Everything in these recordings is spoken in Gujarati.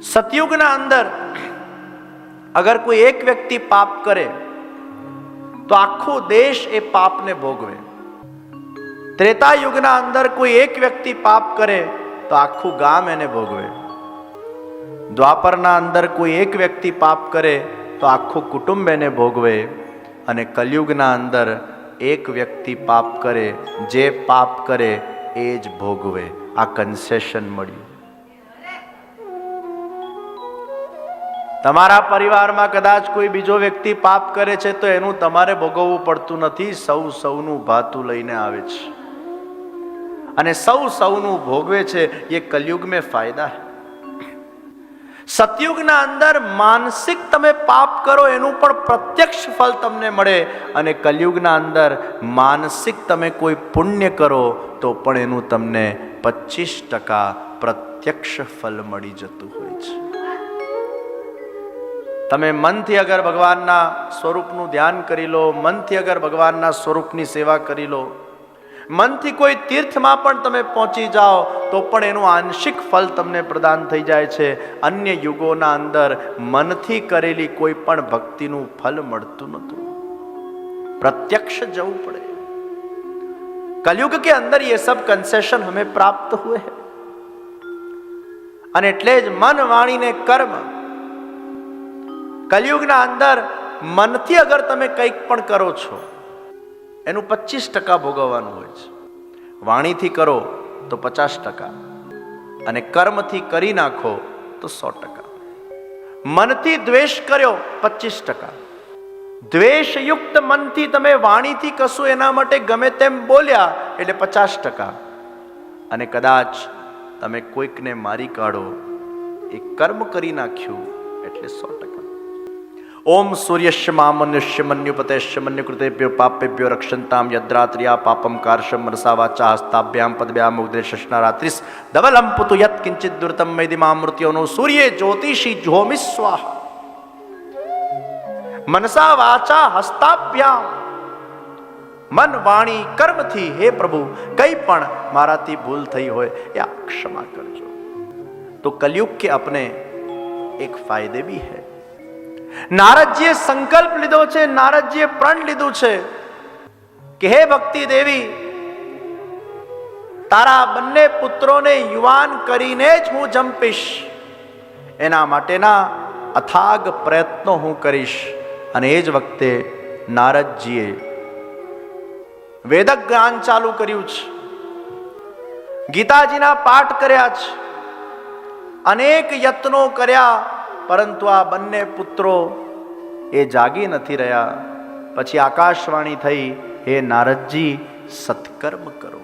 सतयुगना अंदर अगर कोई एक व्यक्ति पाप करे तो आखो देश ए पाप ने भोगवे। त्रेता युगना अंदर कोई एक व्यक्ति पाप करे तो आखू गाम एने भोगवे। द्वापरना अंदर कोई एक व्यक्ति पाप करे तो आखू कुटुंब एने भोगवे। अने कलयुगना अंदर एक व्यक्ति पाप करे, जे पाप करे एज भोगवे। आ कन्सेशन मळ्युं। तमारा परिवारमां कदाच कोई बीजो व्यक्ति पाप करे छे तो एनुं तमारे भोगवવું પડતું નથી। સૌ સૌનું ભાતું લઈને આવે છે અને સૌ સૌનું ભોગવે છે। ये कलयुग में फायदा है। सतयुगना अंदर मानसिक तमे पाप करो एनुं पण प्रत्यक्ष फल तमने मळे अने कलयुगना अंदर मानसिक तमे कोई पुण्य करो तो पण एनुं तमने 25% प्रत्यक्ष फल मळी जतुं होय छे। तमे मनथी अगर भगवानना स्वरूपनुं ध्यान करी लो, मनथी अगर भगवानना स्वरूपनी सेवा करी लो, मनथी कोई तीर्थमां पण तमे पहोंची जाओ तो पण एनुं आंशिक फल तमने प्रदान थई जाय छे। अन्य युगोना अंदर मनथी करेली कोई पण भक्तिनुं फल मळतुं नहोतुं, प्रत्यक्ष जवुं पड़े। कलयुग के अंदर ये सब कंसेशन हमें प्राप्त हुए हैं। अने एटले ज मन वाणी ने कर्म कलयुगना अंदर मनथी अगर तमे कंईक पण करो छो एनु 25% भोगववानुं होय छे। वाणीथी करो तो 50% अने कर्मथी करी नाखो तो 100%। मनथी द्वेष कर्यो 25%। द्वेषयुक्त मनथी तमे वाणीथी कशुं एना माटे गमे तेम बोल्या एटले 50%। अने कदाच तमे कोईकने मारी काढो ए कर्म करी नाख्युं एटले 100%। ओम सूर्यस्य मामनुष्य मन्युपतेश्य मन्युकृतेभ्यो पापेभ्यो रक्षन्ताम यद्रात्र्या पापम कार्शम मनसा वाचा हस्ताभ्याम पदभ्याम उग्रेशनारात्रिस धवलम पुतु यत् किंचित दुर्तम मेदि मामृत्योनो सूर्ये ज्योतिषी ज्योमि स्वाहा। मनसा वाचा हस्ताभ्याम मन वाणी कर्म थी हे प्रभु कई पण माराथी भूल थई होय या क्षमा करजो। तो कलयुग के अपने एक फायदे भी है। नारदजीए संकल्प लीधो छे, नारदजीए प्रण लीधुं छे कि हे भक्ति देवी तारा बन्ने पुत्रोने युवान करीने ज हूँ जंपीश, एना माटेना अथाग प्रयत्नो हूँ करीश। अने ए ज वखते नारदजीए वेदक ज्ञान चालू कर्युं छे, गीताजीना पाठ कर्या छे, अनेक यत्नो कर्या परंतु आ बन्ने पुत्रो ए जागी नहीं रहा। पछी आकाशवाणी थई हे नारदजी सत्कर्म करो।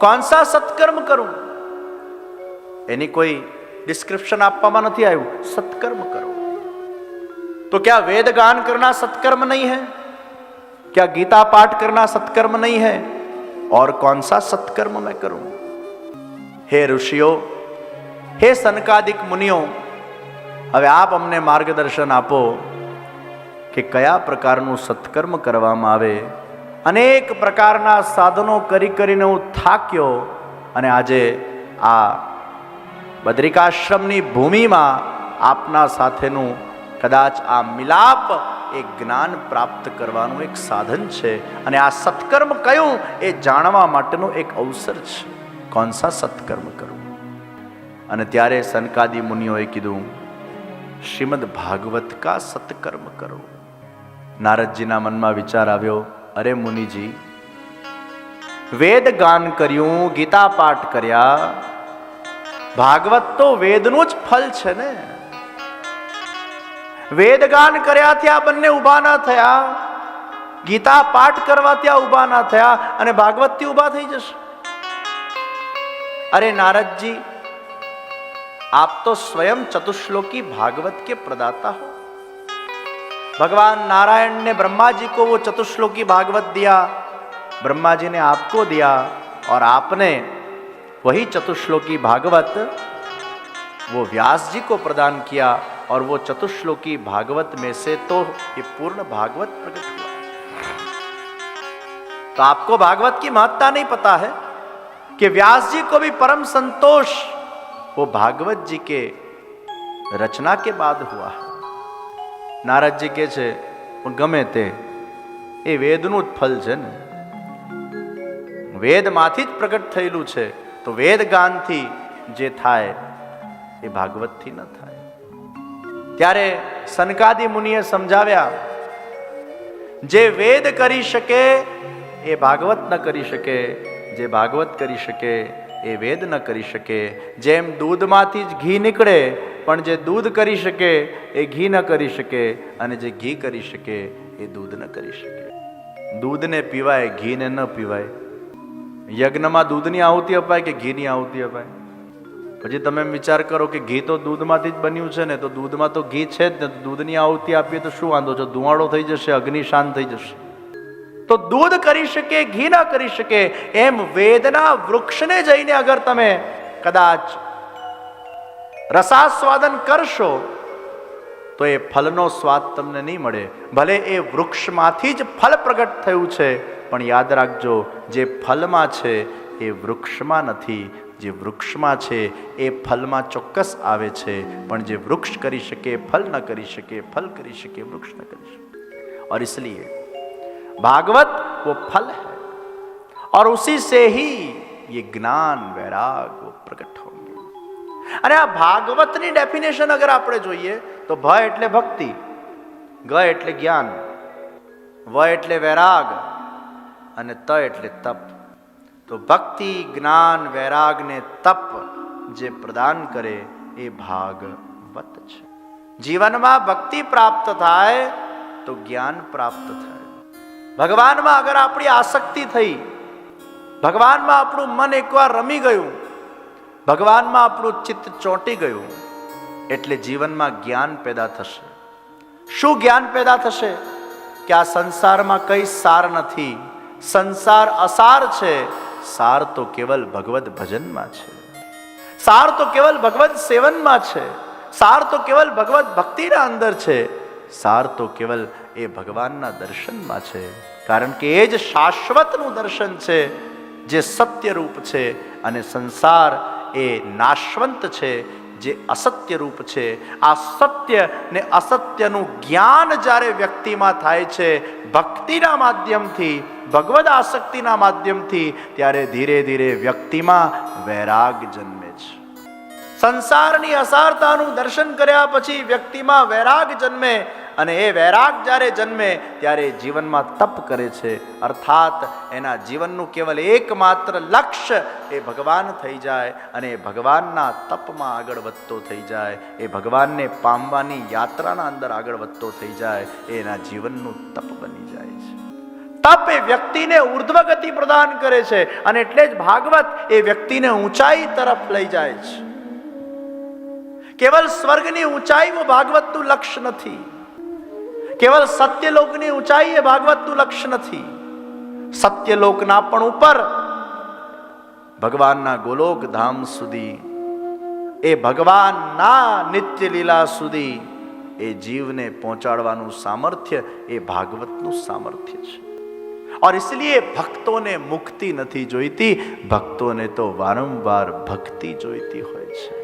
कौन सा सत्कर्म करूं एनी कोई डिस्क्रिप्शन आपवामां नथी आव्युं। सत्कर्म करो तो क्या वेद गान करना सत्कर्म नहीं है? क्या गीता पाठ करना सत्कर्म नहीं है? और कौन सा सत्कर्म मैं करूं? हे ऋषियों, हे सनकादिक मुनियों, हवे आप अमने मार्गदर्शन आपो कि कया प्रकारनुं सत्कर्म करवामां आवे। अनेक प्रकारना साधनों करी करीने हूँ थाक्यो अने आजे आ बद्रिकाश्रमनी भूमिमां आपना साथेनुं कदाच आ मिलाप एक ज्ञान प्राप्त करवानुं एक साधन छे। अने आ सत्कर्म कयुं ए जाणवा माटेनो एक अवसर छे। कौन सा सत्कर्म करूं? अने त्यारे सनकादि मुनिओए कीधुं श्रीमद् भागवत का सत्कर्म करो। नारदजीना मनमा विचार आव्यो, अरे मुनिजी वेद गान कर्युं, गीता पाठ कर्या, भागवत तो वेदनुं ज फल छे ने। वेद गान कर्याथी आ बंने उभा ना थया, गीता पाठ करवाथी आ उभा ना थया अने भागवतथी उभा थई जशे। अरे नारद जी, आप तो स्वयं चतुश्लोकी भागवत के प्रदाता हो। भगवान नारायण ने ब्रह्मा जी को वो चतुश्लोकी भागवत दिया, ब्रह्मा जी ने आपको दिया और आपने वही चतुश्लोकी भागवत वो व्यास जी को प्रदान किया और वो चतुश्लोकी भागवत में से तो ये पूर्ण भागवत प्रकट हुआ। तो आपको भागवत की महत्ता नहीं पता है कि व्यास जी को भी परम संतोष वो भागवत जी के रचना के बाद हुआ है। नारद जी के छे गमे ते ए वेदનું જ ફળ છે ને, વેદમાંથી જ પ્રગટ થયેલું છે, તો વેદ ગાનથી જે થાય એ ભાગવતથી ન થાય. ત્યારે સનકાદિ મુનિએ સમજાવ્યા, જે વેદ કરી શકે એ ભાગવત ન કરી શકે, જે ભાગવત કરી શકે એ વેદ ન કરી શકે. જેમ દૂધમાંથી જ ઘી નીકળે, પણ જે દૂધ કરી શકે એ ઘી ન કરી શકે, અને જે ઘી કરી શકે એ દૂધ ન કરી શકે. દૂધને પીવાય, ઘીને ન પીવાય. યજ્ઞમાં દૂધની આહુતિ અપાય કે ઘીની આહુતિ અપાય? પછી તમે વિચાર કરો કે ઘી તો દૂધમાંથી જ બન્યું છે ને, તો દૂધમાં તો ઘી છે જ ને, દૂધની આહુતિ આપીએ તો શું વાંધો છે? ધુમાડો થઈ જશે, અગ્નિ શાંત થઈ જશે. તો દૂધ કરી શકે, ઘી ના કરી શકે, એમ વેદના વૃક્ષને જઈને અગર તમે કદાચ રસાસ્વાદન કરશો તો એ ફલનો સ્વાદ તમને નહીં મળે. ભલે એ વૃક્ષમાંથી જ ફલ પ્રગટ થયું છે, પણ યાદ રાખજો, જે ફલમાં છે એ વૃક્ષમાં નથી. જે વૃક્ષમાં છે એ ફલમાં ચોક્કસ આવે છે, પણ જે વૃક્ષ કરી શકે ફલ ન કરી શકે, ફલ કરી શકે વૃક્ષ ન કરી શકે. और इसलिए भागवत वो फल है, और उसी से ही ये ज्ञान वैराग वो प्रकट होंगे. અને આ ભાગવતની ડેફિનેશન અગર આપણે જોઈએ તો ભ એટલે ભક્તિ, ગ એટલે જ્ઞાન, વ એટલે વૈરાગ, અને ત એટલે તપ. તો ભક્તિ, જ્ઞાન, વૈરાગ ને તપ જે પ્રદાન કરે એ ભાગવત છે. જીવનમાં ભક્તિ પ્રાપ્ત થાય તો જ્ઞાન પ્રાપ્ત થાય. ભગવાનમાં અગર આપણી આસક્તિ થઈ, ભગવાનમાં આપણું મન એકવાર રમી ગયું, ભગવાનમાં આપણું ચિત્ત ચોંટી ગયું, એટલે જીવનમાં જ્ઞાન પેદા થશે. શું જ્ઞાન પેદા થશે? કે આ સંસારમાં કઈ સાર નથી, સંસાર અસાર છે, સાર તો કેવલ ભગવદ ભજનમાં છે, સાર તો કેવલ ભગવદ સેવનમાં છે, સાર તો કેવલ ભગવદ ભક્તિના અંદર છે, સાર તો કેવલ એ ભગવાનના દર્શનમાં છે. કારણ કે એ જ શાશ્વતનું દર્શન છે, જે સત્ય રૂપ છે, અને સંસાર એ નાશવંત છે, જે અસત્ય રૂપ છે. આ સત્ય ને અસત્યનું જ્ઞાન જ્યારે વ્યક્તિમાં થાય છે ભક્તિના માધ્યમથી, ભગવદ આસક્તિના માધ્યમથી, ત્યારે ધીરે ધીરે વ્યક્તિમાં વૈરાગ જન્મે છે. સંસારની અસારતાનું દર્શન કર્યા પછી વ્યક્તિમાં વૈરાગ જન્મે, અને એ વૈરાગ જ્યારે જન્મે ત્યારે જીવનમાં તપ કરે છે. અર્થાત એના જીવનનું કેવલ એકમાત્ર લક્ષ્ય એ ભગવાન થઈ જાય, અને એ ભગવાનના તપમાં આગળ વધતો થઈ જાય, એ ભગવાનને પામવાની યાત્રાના અંદર આગળ વધતો થઈ જાય, એ એના જીવનનું તપ બની જાય છે. તપ એ વ્યક્તિને ઉર્ધ્વ ગતિ પ્રદાન કરે છે, અને એટલે જ ભાગવત એ વ્યક્તિને ઊંચાઈ તરફ લઈ જાય છે. કેવલ સ્વર્ગની ઊંચાઈ वो ભાગવતનું લક્ષ્ય નથી, કેવલ સત્યલોકની ઊંચાઈ એ ભાગવતનું લક્ષ્ય નથી. સત્યલોકના પણ ઉપર ભગવાનના ગોલોક ધામ સુધી, એ ભગવાનના નિત્ય લીલા સુધી એ જીવને પહોંચાડવાનું સામર્થ્ય એ ભાગવતનું સામર્થ્ય છે. और इसलिए भक्तों ने मुक्ति नहीं जोईती, भक्तों ने तो वारंवार भक्ति जोईती होय छे.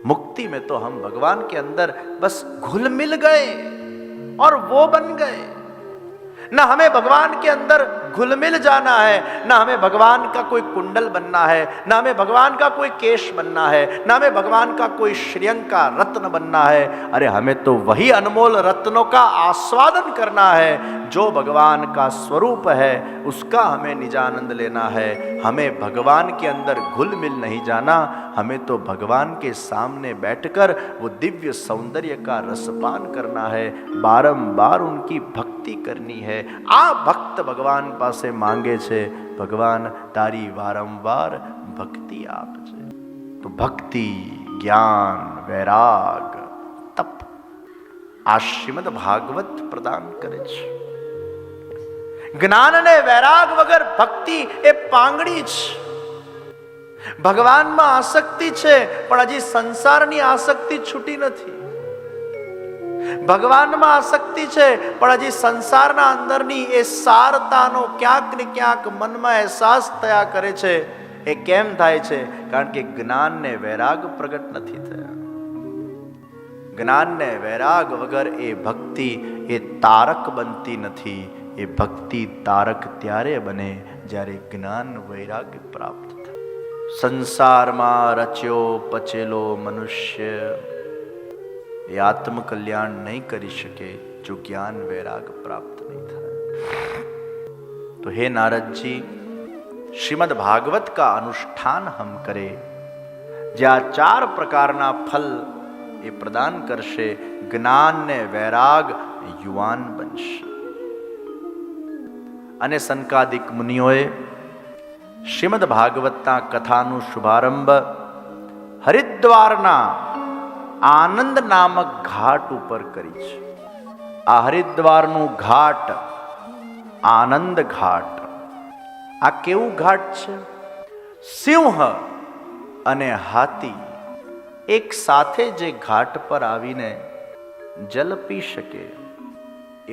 मुक्ति में तो हम भगवान के अंदर बस घुल मिल गए और वो बन गए. न हमें भगवान के अंदर घुल मिल जाना है, न हमें भगवान का कोई कुंडल बनना है, न हमें भगवान का कोई केश बनना है, न हमें भगवान का कोई श्रेयंग का रत्न बनना है. अरे हमें तो वही अनमोल रत्नों का आस्वादन करना है, जो भगवान का स्वरूप है उसका हमें निजानंद लेना है. हमें भगवान के अंदर घुल मिल नहीं जाना, हमें तो भगवान के सामने बैठकर वो दिव्य सौंदर्य का रसपान करना है, बारंबार उनकी भक्ति करनी है. आ भक्त भगवान પાસે માંગે છે, ભગવાન તારી વારંવાર ભક્તિ આપજે. તો ભક્તિ, જ્ઞાન, વૈરાગ, તપ આ શ્રીમદ ભાગવત પ્રદાન કરે છે. જ્ઞાન અને વૈરાગ વગર ભક્તિ એ પાંગડી છે. ભગવાનમાં આસક્તિ છે, પણ હજી સંસારની આસક્તિ છૂટી નથી. ભગવાનમાં આસક્તિ છે, પણ હજી સંસારના અંદરની એ સારતાનો ક્યાંક ને ક્યાંક મનમાં અહેસાસ થયા કરે છે. એ કેમ થાય છે? કારણ કે જ્ઞાન ને વૈરાગ પ્રગટ નથી થયા. જ્ઞાન ને વૈરાગ વગર એ ભક્તિ એ તારક બનતી નથી. એ ભક્તિ તારક ત્યારે બને જ્યારે જ્ઞાન વૈરાગ્ય પ્રાપ્ત થાય. સંસારમાં રચ્યો પચેલો મનુષ્ય એ આત્મકલ્યાણ નહીં કરી શકે જો જ્ઞાન વૈરાગ પ્રાપ્ત નહીં થાય. તો હે नारद जी, श्रीमद् भागवत का अनुष्ठान हम करें, જ્યાં 4 પ્રકારના ફલ એ પ્રદાન કરશે. જ્ઞાન ને વૈરાગ યુવાન બનશે. અને સનકાદિક મુનિઓએ શ્રીમદ્ ભાગવતના કથાનું શુભારંભ હરિદ્વારના આનંદ નામક ઘાટ ઉપર કરી છે. આ હરિદ્વારનું ઘાટ આનંદ ઘાટ. આ કેવું ઘાટ છે? સિંહ અને હાથી એક સાથે જે ઘાટ પર આવીને જલ પી શકે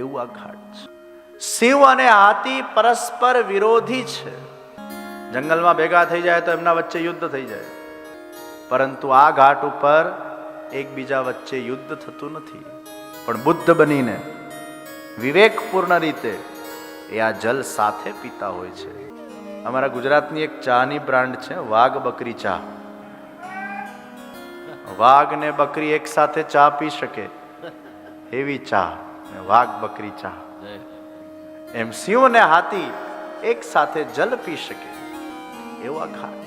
એવું આ ઘાટ છે. સિંહ અને હાથી પરસ્પર વિરોધી છે. જંગલમાં ભેગા થઈ જાય તો એમના વચ્ચે યુદ્ધ થઈ જાય, પરંતુ આ ઘાટ ઉપર એકબીજા વચ્ચે યુદ્ધ થતું નથી. પણ બુદ્ધ બનીને વિવેકપૂર્ણ રીતે એ આ જલ સાથે પીતા હોય છે. અમારા ગુજરાતની એક ચાની બ્રાન્ડ છે, વાઘ બકરી ચા. વાઘ ને બકરી એક સાથે ચા પી શકે એવી ચા, વાઘ બકરી ચા. એમ સિંહ અને હાથી એક સાથે જલ પી શકે એવા ઘાટ.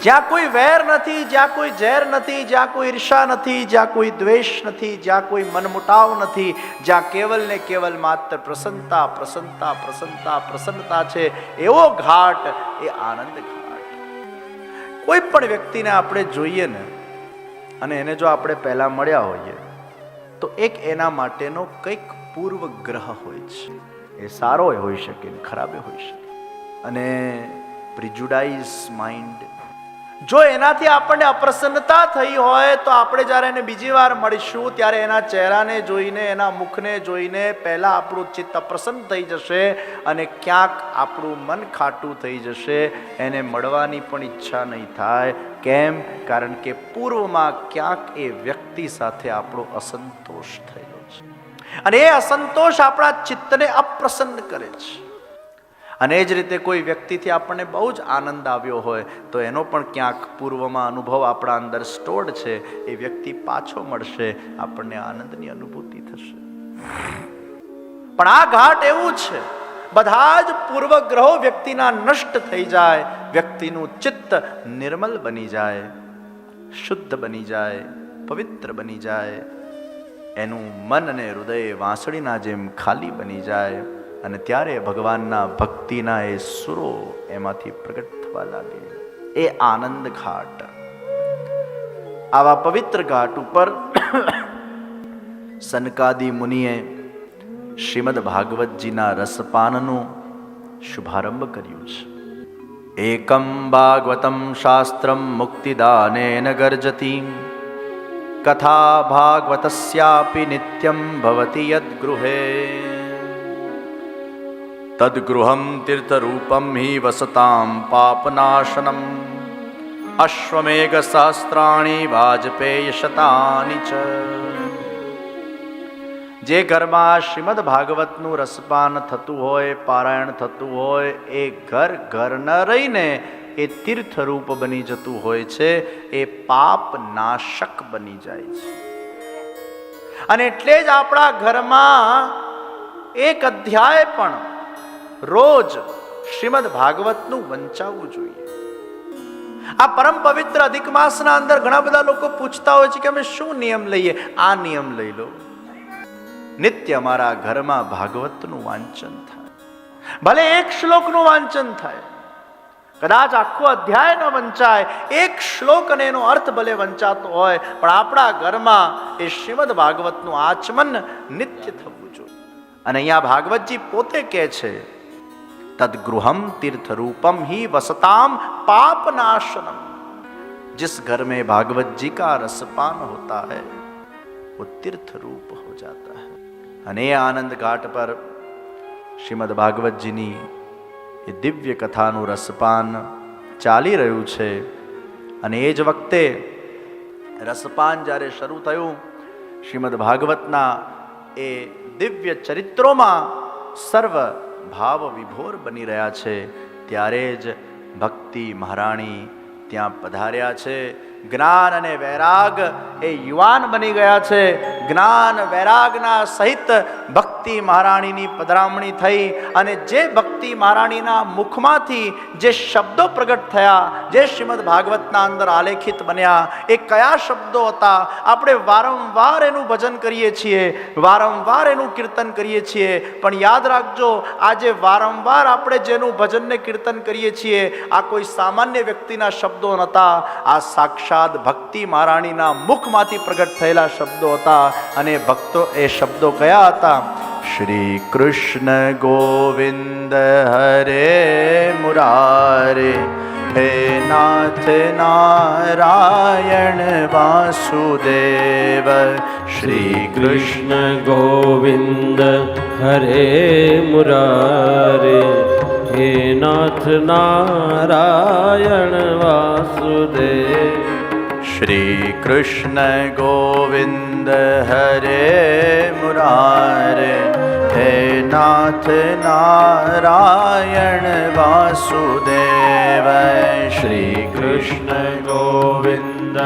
જ્યાં કોઈ વેર નથી, જ્યાં કોઈ ઝેર નથી, જ્યાં કોઈ ઈર્ષા નથી, જ્યાં કોઈ દ્વેષ નથી, જ્યાં કોઈ મનમુટાવ નથી, જ્યાં કેવલ ને કેવલ માત્ર પ્રસન્નતા પ્રસન્નતા પ્રસન્નતા પ્રસન્નતા છે, એવો ઘાટ એ આનંદ ઘાટ. કોઈ પણ વ્યક્તિને આપણે જોઈએ ને, અને એને જો આપણે પહેલા મળ્યા હોઈએ તો એક એના માટેનો કંઈક પૂર્વગ્રહ હોય છે. એ સારો હોઈ શકે, ખરાબ હોઈ શકે. અને પ્રિજુડાઇઝ માઇન્ડ, જો એનાથી આપણને અપ્રસન્નતા થઈ હોય તો આપણે જ્યારે એને બીજી વાર મળીશું ત્યારે એના ચહેરાને જોઈને, એના મુખને જોઈને પહેલા આપણું ચિત્ત અપ્રસન્ન થઈ જશે અને ક્યાંક આપણું મન ખાટું થઈ જશે. એને મળવાની પણ ઈચ્છા નહીં થાય. કેમ? કારણ કે પૂર્વમાં ક્યાંક એ વ્યક્તિ સાથે આપણો અસંતોષ થયેલો છે, અને એ અસંતોષ આપણા ચિત્તને અપ્રસન્ન કરે છે. અને એ જ રીતે કોઈ વ્યક્તિથી આપણને બહુ જ આનંદ આવ્યો હોય તો એનો પણ ક્યાંક પૂર્વમાં અનુભવ આપણા અંદર સ્ટોર્ડ છે. એ વ્યક્તિ પાછો મળશે, આપણને આનંદની અનુભૂતિ થશે. પણ આ ઘાટ એવું છે, બધા જ પૂર્વગ્રહો વ્યક્તિના નષ્ટ થઈ જાય, વ્યક્તિનું ચિત્ત નિર્મલ બની જાય, શુદ્ધ બની જાય, પવિત્ર બની જાય. એનું મન અને હૃદય વાંસળીના જેમ ખાલી બની જાય. અને ત્યારે ભગવાનના ભક્તિના એ સુરો એમાંથી પ્રગટ થવા લાગે. એ આનંદ ઘાટ. આવા પવિત્ર ઘાટ ઉપર સનકાદિ મુનિએ શ્રીમદ્ ભાગવતજીના રસપાનનું શુભારંભ કર્યું છે. એકમ ભાગવતમ શાસ્ત્રમ મુક્તિદાનેન ગર્જતી, કથા ભાગવતસ્યાપી નિત્યમ ભવતિ યદ્ગૃહે, તદ્ગૃહમ તીર્થરૂપમ હિ વસતામ પાપનાશનમ, અશ્વમેઘ સહસ્ત્રાણી વાજપેય શતાની ચ. જે ઘરમાં શ્રીમદ્ ભાગવતનું રસપાન થતું હોય, પારાયણ થતું હોય, એ ઘર ન રહીને એ તીર્થરૂપ બની જતું હોય છે. એ પાપ નાશક બની જાય છે. અને એટલે જ આપણા ઘરમાં એક અધ્યાય પણ રોજ શ્રીમદ્ ભાગવતનું વંચાવવું જોઈએ. આ પરમ પવિત્ર અધિક માસના અંદર ઘણા બધા લોકો પૂછતા હોય છે કે અમે શું નિયમ લઈએ? આ નિયમ લઈ લો, નિત્ય અમારા ઘરમાં ભાગવતનું વાંચન થાય. ભલે એક શ્લોકનું વાંચન થાય, કદાચ આખો અધ્યાય ન વંચાય, એક શ્લોક અને એનો અર્થ ભલે વંચાતો હોય, પણ આપણા ઘરમાં એ શ્રીમદ્ ભાગવતનું આચમન નિત્ય થવું જોઈએ. અને અહીંયા ભાગવતજી પોતે કહે છે, तद्गृहम तीर्थ रूपम ही वसताम पाप नाशनम. जिस घर में भागवत जी का रसपान होता है वो तीर्थ रूप हो जाता है। અને એ આનંદ ઘાટ પર શ્રીમદ ભાગવતજીની એ દિવ્ય કથાનું રસપાન ચાલી રહ્યું છે અને એ જ વખતે રસપાન જ્યારે શરૂ થયું, શ્રીમદ ભાગવતના એ દિવ્ય ચરિત્રોમાં સર્વ ભાવ વિભોર બની રહ્યા છે, ત્યારે જ ભક્તિ મહારાણી ત્યાં પધાર્યા છે. જ્ઞાન અને વૈરાગ એ યુવાન બની ગયા છે. જ્ઞાન વૈરાગના સહિત ભક્તિ મહારાણીની પધરામણી થઈ અને જે ભક્તિ મહારાણીના મુખમાંથી જે શબ્દો પ્રગટ થયા, જે શ્રીમદ ભાગવતના અંદર આલેખિત બન્યા, એ કયા શબ્દો હતા? આપણે વારંવાર એનું ભજન કરીએ છીએ, વારંવાર એનું કીર્તન કરીએ છીએ, પણ યાદ રાખજો, આજે વારંવાર આપણે જેનું ભજન ને કીર્તન કરીએ છીએ, આ કોઈ સામાન્ય વ્યક્તિના શબ્દો નહોતા, આ સાક્ષાત ભક્તિ મહારાણીના મુખમાંથી પ્રગટ થયેલા શબ્દો હતા. અને ભક્તો એ શબ્દો કયા હતા? શ્રી કૃષ્ણ ગોવિંદ હરે મુરારે, હે નાથ નારાયણ વાસુદેવ. શ્રી કૃષ્ણ ગોવિંદ હરે મુરારે, હે નાથ નારાયણ વાસુદેવ. શ્રી કૃષ્ણ ગોવિંદ હરે મુરારે, હે નાથ નારાયણ વાસુદેવ. શ્રી કૃષ્ણ ગોવિંદ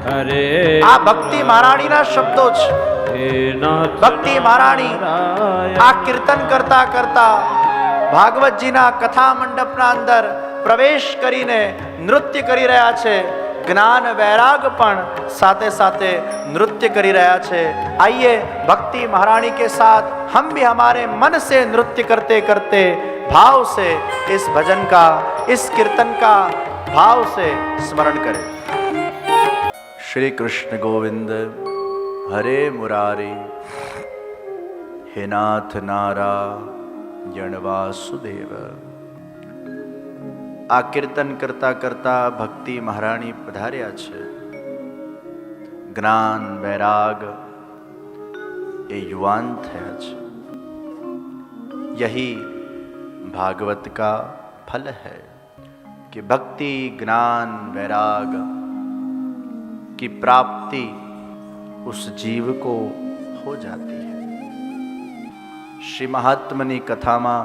હરે. આ ભક્તિ મહારાણીના શબ્દો છે. હે નાથ ભક્તિ મહારાણી આ કીર્તન કરતા કરતા ભાગવતજીના કથા મંડપના અંદર પ્રવેશ કરીને નૃત્ય કરી રહ્યા છે. જ્ઞાન વૈરાગ પણ साथे साथे नृत्य करी रहा है। आइए भक्ति महारानी के साथ हम भी हमारे मन से नृत्य करते करते भाव से इस भजन का, इस कीर्तन का भाव से स्मरण करें। श्री कृष्ण गोविंद हरे मुरारी, हे नाथ नारायण वासुदेव। आ कीर्तन करता करता भक्ति महारानी पधार्या छे। ज्ञान वैराग ये युवान थया छे। यही भागवत का फल है कि भक्ति ज्ञान वैराग की प्राप्ति उस जीव को हो जाती है। श्री महात्मनी कथा में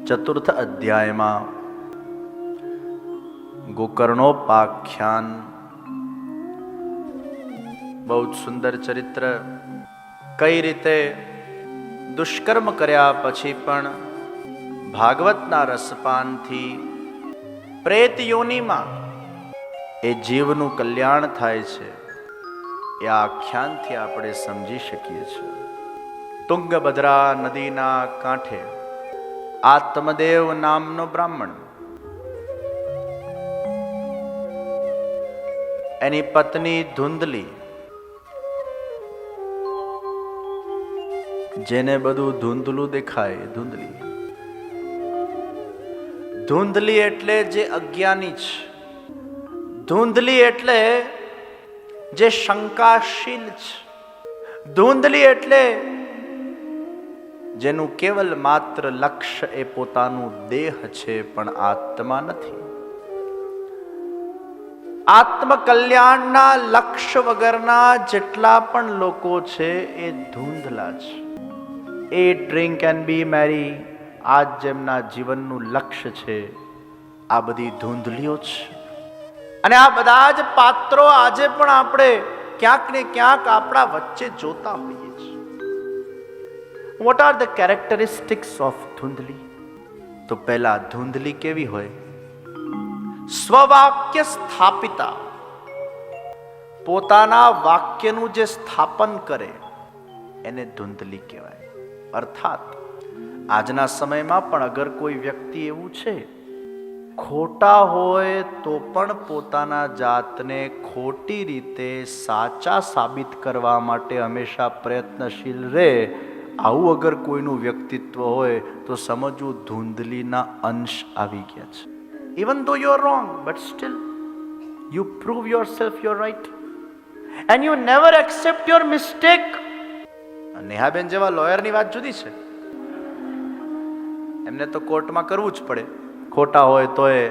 चतुर्थ अध्याय में गोकर्णोपाख्यान बहुत सुंदर चरित्र, कई रीते दुष्कर्म कर्या पछी पण भागवतना रसपान थी प्रेत योनि में ए जीवनु कल्याण थाय छे। ए आख्यान थी आपणे समजी शकीए छीए। तुंगभद्रा नदीना कांठे आत्मदेव नामनो ब्राह्मण, एनी पत्नी धुंधली, जेने बधु धुंधलू देखाय धुंधली। धुंधली एटले जे अज्ञानी छे, धुंधली एटले जे शंकाशील छे, धुंधली एटले जेनु केवल मात्र लक्ष्य ए पोतानु देह छे पण आत्मा नथी। आत्म कल्याणना लक्ष्य वगरना जेटला पण लोको छे ए धुंधला छे। Eat drink and be merry आज जेमना जीवननु लक्ष्य छे आ बधी धुंधलीओ छे। अने आ बधा ज पात्रो आजे पण आपणे क्यांक ने क्यांक आपणा वच्चे जोता होईए छे। What are the characteristics of धुंधली? तो पहला धुंधली केवी होय? स्ववाक्य स्थापिता, पोताना वाक्यनु जे स्थापन करे एने धुंधली कहेवाय। अर्थात आजना समय में पण अगर कोई व्यक्ति एवं छे खोटा होय तो पण पोताना जातने खोटी रीते साचा साबित करवा माटे हमेशा प्रयत्नशील रहे, आવું अगर कोईनु व्यक्तित्व होय तो समझू धुंधलीना अंश आवी गया छे। Even though you are wrong, but still you prove yourself you're right. And you never accept your mistake. નેહાબેન જેવા લોયરની વાત જુદી છે. એમને તો કોર્ટમાં કરવું જ પડે, ખોટા હોય તો એ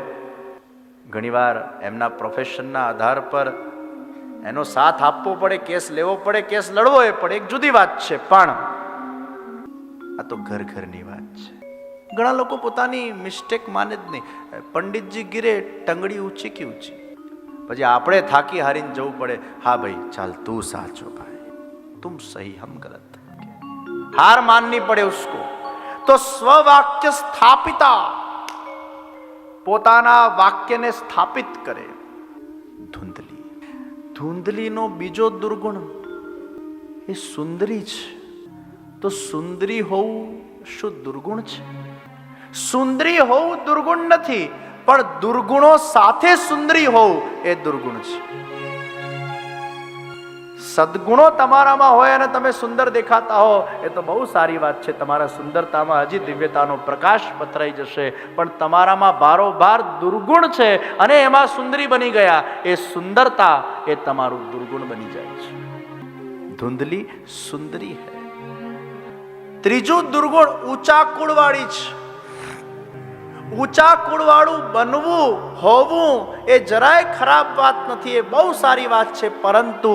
ઘણીવાર એમના પ્રોફેશનના આધાર પર એનો સાથ આપવો પડે, કેસ લેવો પડે, કેસ લડવો એ પડે, એક જુદી વાત છે. પણ આ તો ઘર ઘરની વાત છે. ઘણા લોકો પોતાની મિસ્ટેક માને જ નહીં. પંડિતજી ગીરે ટંગડી ઊંચી કી ઊંચી, પછી આપણે થાકી હારીને જવું પડે, હા ભાઈ ચાલ તું સાચો ભાઈ, તુમ સહી હમ ગલત. હાર માનની પડે ઉસકો. તો સ્વવાક્ય સ્થાપિતા, પોતાના વાક્યને સ્થાપિત કરે. ધૂંધલી, ધૂંધલીનો બીજો દુર્ગુણ એ સુંદરી છે. તો સુંદરી હોવું શું દુર્ગુણ છે? સુંદરી હોવું દુર્ગુણ નથી, પણ દુર્ગુણો સાથે સુંદરી હોવું એ દુર્ગુણ છે. સદગુણો તમારામાં હોય અને તમે સુંદર દેખાતા હો એ તો બહુ સારી વાત છે. તમારા સુંદરતામાં હજી દિવ્યતાનો પ્રકાશ પથરાઈ જશે. પણ તમારામાં બારોબાર દુર્ગુણ છે અને એમાં સુંદરી બની ગયા, એ સુંદરતા એ તમારું દુર્ગુણ બની જાય છે. ધુંધલી સુંદરી હૈ. ત્રીજું દુર્ગુણ ઊંચા કુળવાળી છે. ઊંચા કુળવાળું બનવું હોવું એ જરાય ખરાબ વાત નથી, એ બહુ સારી વાત છે. પરંતુ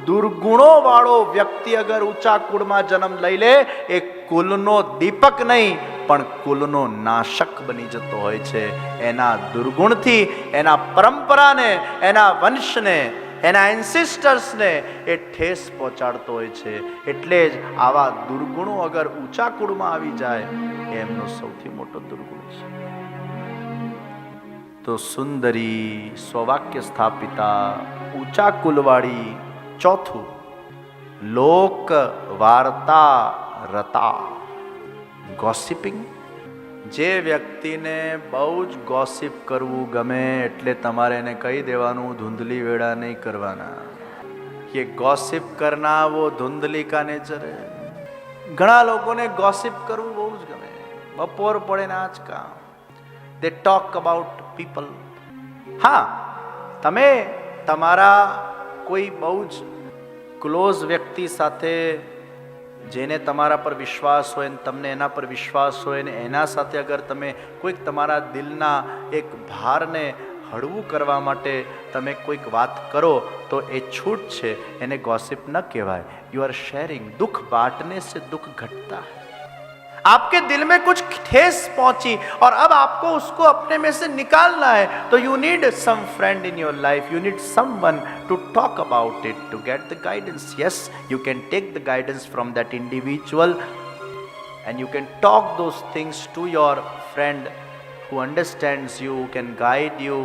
દુર્ગુણો વાળો વ્યક્તિ અગર ઊંચા કુળમાં જન્મ લઈ લે, એ કુલનો દીપક નહીં પણ કુલનો નાશક બની જતો હોય છે. એના દુર્ગુણથી એના પરંપરાને, એના વંશને, એના એન્સિસ્ટર્સને એ ઠેસ પહોંચાડતો હોય છે. એટલે જ આવા દુર્ગુણો અગર ઊંચા કુળમાં આવી જાય એ એમનો સૌથી મોટો દુર્ગુણ છે. તો સુંદરી, સ્વવાક્ય સ્થાપિતા, ઊંચા કુલવાળી. ચોથું, લોક વાર્તા રતા, ગોસિપિંગ. જે વ્યક્તિને બહુ જ ગોસિપ કરવું ગમે એટલે તમારે એને કહી દેવાનું, ધૂંધલી વેળા નહીં કરવાના. કે ગોસિપ કરના વો ધૂંધલી કા નેચર હે. ઘણા લોકોને ગોસિપ કરવું બહુ જ ગમે. બપોર પડે ને આજ કામ, દે ટોક અબાઉટ પીપલ. હા, તમે તમારા કોઈ બહુ જ ક્લોઝ વ્યક્તિ સાથે, જેને તમારા પર વિશ્વાસ હોય ને તમને એના પર વિશ્વાસ હોય ને એના સાથે અગર તમે કોઈક તમારા દિલના એક ભારને હળવું કરવા માટે તમે કોઈક વાત કરો તો એ છૂટ છે, એને ગॉसिप न કહેવાય. You are sharing. दुख बांटने से दुख घटता है. आपके दिल में कुछ ठेस पहुंची और अब आपको उसको अपने में से निकालना है, तो you need some friend in your life. You need someone to talk about it, to get the guidance. Yes, you can take the guidance from that individual and you can talk those things to your friend who understands you, who can guide you,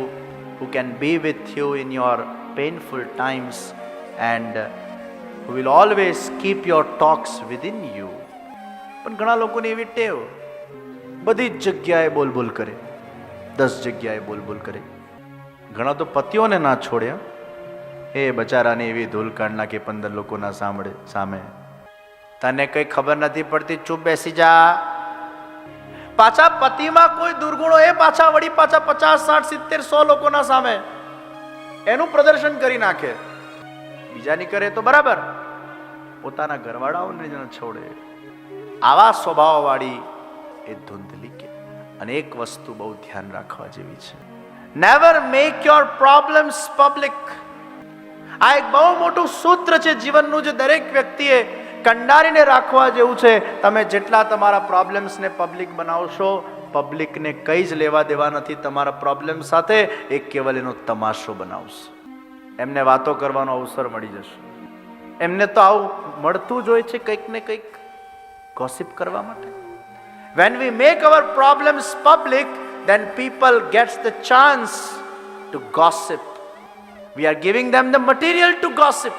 who can be with you in your painful times, and who will always keep your talks within you. પણ ઘણા લોકોની એવી ટેવ, બધી જ જગ્યાએ બોલબોલ કરે, 10 જગ્યાએ બોલબોલ કરે. ઘણા તો પતિઓને ના છોડ્યા, એ બચારાને એવી ધૂલ કાઢ નાખે 15 લોકોના સામે. તને કઈ ખબર નથી પડતી, ચૂપ બેસી જા. પાછા પતિમાં કોઈ દુર્ગુણો, એ પાછા વળી પાછા 50, 60, 70, 100 લોકોના સામે એનું પ્રદર્શન કરી નાખે. બીજાની કરે તો બરાબર, પોતાના ઘરવાળાઓને જ ન છોડે. આવા સ્વભાવવાળી એ ધૂંધલી કે. અને એક વસ્તુ બહુ ધ્યાન રાખવા જેવી છે, never make your problems public. આ એક બહુ મોટું સૂત્ર છે જીવનનું, જે દરેક વ્યક્તિએ કંડારીને રાખવા જેવું છે. તમે જેટલા તમારા પ્રોબ્લેમ્સને પબ્લિક બનાવશો, પબ્લિકને કંઈ જ લેવા દેવા નથી તમારા પ્રોબ્લેમ સાથે. એ કેવલ એનો તમાશો બનાવશે. એમને વાતો કરવાનો અવસર મળી જશે. એમને તો આવું મળતું જ હોય છે કંઈક ને કંઈક ગોસિપ કરવા માટે. When we make our problems public, then people gets the chance to gossip. We are giving them the material to gossip.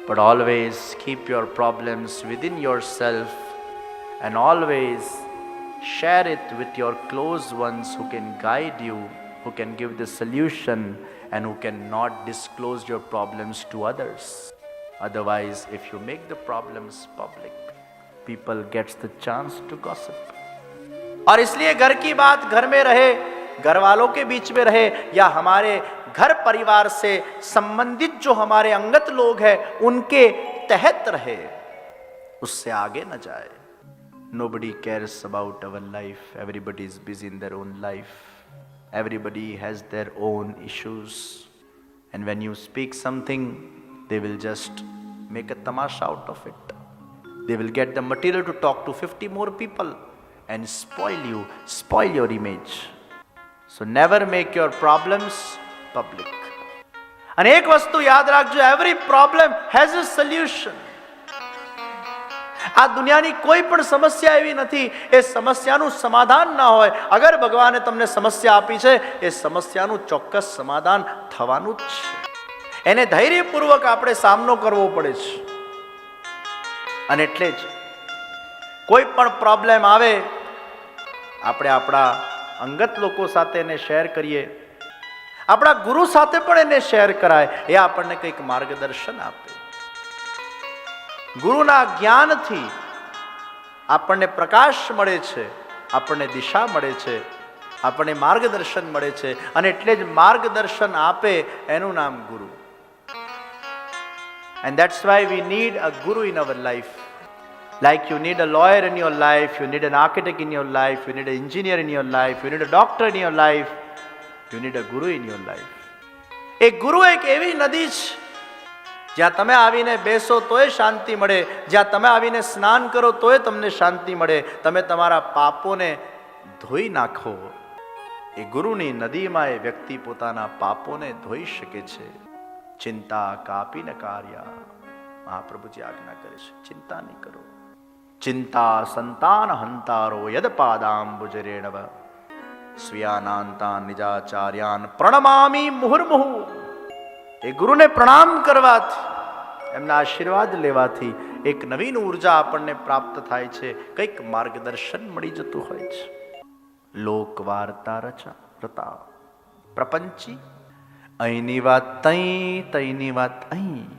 But always keep your problems within yourself and always share it with your close ones who can guide you, who can give the solution, and who cannot disclose your problems to others. Otherwise, if you make the problems public, people gets the chance to gossip. और इसलिए घर की बात घर में रहे, घर वालों के बीच में रहे या हमारे घर परिवार से संबंधित जो हमारे अंगत लोग हैं उनके तहत रहे, उससे आगे न जाए। Nobody cares about our life. Everybody is busy in their own life. Everybody has their own issues. And when you speak something, they will just make a tamasha out of it. They will get the material to talk to 50 more people and spoil you, spoil your image. So never make your problems public. અને એક વસ્તુ યાદ રાખજો, every problem has a solution. આ દુનિયાની કોઈ પણ સમસ્યા એવી નથી એ સમસ્યાનું સમાધાન ના હોય. અગર ભગવાને તમને સમસ્યા આપી છે એ સમસ્યાનું ચોક્કસ સમાધાન થવાનું જ છે. એને ધૈર્યપૂર્વક આપણે સામનો કરવો પડે છે. અને એટલે જ કોઈ પણ પ્રોબ્લેમ આવે આપણે આપણા અંગત લોકો સાથે એને શેર કરીએ, આપણા ગુરુ સાથે પણ એને શેર કરાય. એ આપણને કંઈક માર્ગદર્શન આપે. ગુરુના જ્ઞાનથી આપણને પ્રકાશ મળે છે, આપણને દિશા મળે છે, આપણને માર્ગદર્શન મળે છે. અને એટલે જ માર્ગદર્શન આપે એનું નામ ગુરુ. And that's why we need a guru in our life. Like you need a lawyer in your life, you need an architect in your life, you need an engineer in your life, you need a doctor in your life, you need a guru in your life. એક ગુરુ એક એવી નદી છે જ્યાં તમે આવીને બેસો તોય શાંતિ મળે, જ્યાં તમે આવીને સ્નાન કરો તોય તમને શાંતિ મળે. તમે તમારા પાપોને ધોઈ નાખો, એ ગુરુની નદીમાં એ વ્યક્તિ પોતાના પાપોને ધોઈ શકે છે. ચિંતા કાપી ન કાર્યા, મહાપ્રભુજી આજ્ઞા કરે છે, ચિંતા નહીં કરો. ચિંતા સંતાન હંતારો યદ પાદાંબુજરેણવ સ્વીયાનાંતાન નિજાચાર્યાન પ્રણમામિ મુહુર્મુહુ. એ ગુરુને પ્રણામ કરવાથી, એમના આશીર્વાદ લેવાથી એક નવીન ઉર્જા આપણને પ્રાપ્ત થાય છે, કંઈક માર્ગદર્શન મળી જતું હોય છે. લોક વાર્તા રતા પ્રપંચી, અહીંની વાત તઈ, તઈની વાત અહીં.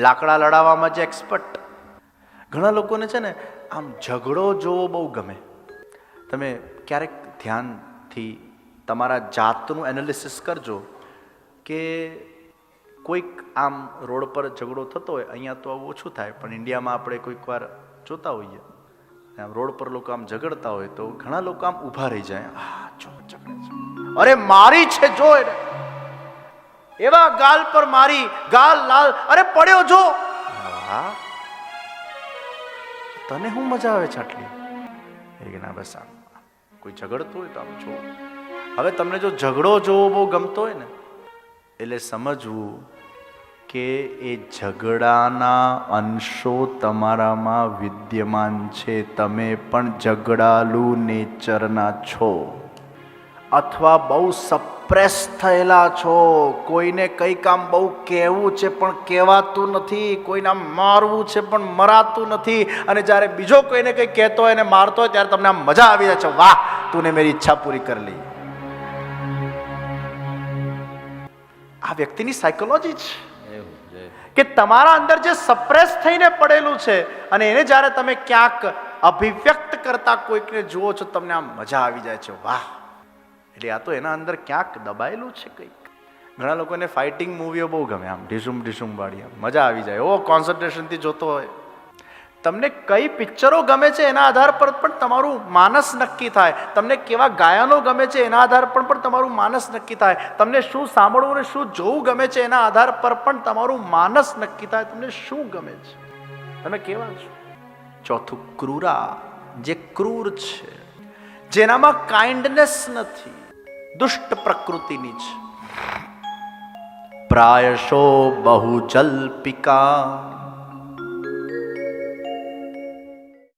લાકડા લડાવવામાં જે એક્સપર્ટ. ઘણા લોકોને છે ને આમ ઝઘડો જોવો બહુ ગમે. તમે ક્યારેક ધ્યાનથી તમારા જાતનું એનાલિસિસ કરજો કે કોઈક આમ રોડ પર ઝઘડો થતો હોય, અહીંયા તો આવું ઓછું થાય પણ ઇન્ડિયામાં આપણે કોઈક વાર જોતા હોઈએ, આમ રોડ પર લોકો આમ ઝઘડતા હોય તો ઘણા લોકો આમ ઊભા રહી જાય. જો ઝઘડે છે, અરે મારી છે જો એને, એવા ગાલ પર મારી, ગાલ લાલ, અરે પડ્યો જો. તને શું મજા આવે છે આટલી? એ ના બસ આમ કોઈ ઝઘડતું હોય તો આમ જો. હવે તમને જો ઝઘડો જોવો બહુ ગમતો હોય ને, એટલે સમજવું કે એ ઝઘડાના અંશો તમારામાં વિદ્યમાન છે. તમે પણ ઝઘડાલુ નેચરના છો, અથવા બહુ સપ્રેસ થયેલા છો. કોઈને કંઈક આમ બહુ કહેવું છે પણ કહેવાતું નથી, કોઈને આમ મારવું છે પણ મરાતું નથી. અને જ્યારે બીજો કોઈને કંઈ કહેતો હોય અને મારતો હોય ત્યારે તમને આમ મજા આવી જાય છે, વાહ તુને મેરી ઈચ્છા પૂરી કરી લી. આ વ્યક્તિની સાયકોલોજી છે કે તમારા અંદર જે સપ્રેસ થઈને પડેલું છે અને એને જ્યારે તમે ક્યાંક અભિવ્યક્ત કરતા કોઈકને જુઓ છો, તમને આમ મજા આવી જાય છે, વાહ. એટલે આ તો એના અંદર ક્યાંક દબાયેલું છે કંઈક. ઘણા લોકોને ફાઇટિંગ મૂવીઓ બહુ ગમે, આમ ઢીસુમ ઢીસુમ વાળી, આમ મજા આવી જાય, ઓ કોન્સન્ટ્રેશનથી જોતો હોય. તમને કઈ પિક્ચરો ગમે છે એના આધાર પર પણ તમારું માનસ નક્કી થાય. તમને કેવા ગાયનો ગમે છે એના આધાર પર પણ તમારું માનસ નક્કી થાય. તમને શું સાંભળવું અને શું જોવું ગમે છે એના આધાર પર પણ તમારું માનસ નક્કી થાય. તમને શું ગમે છે, તમે કેવા છો. ચોથું ક્રૂરા, જે ક્રૂર છે, જેનામાં કાઇન્ડનેસ નથી, દુષ્ટ પ્રકૃતિની છે. પ્રાયશો બહુ જલ્પિકા,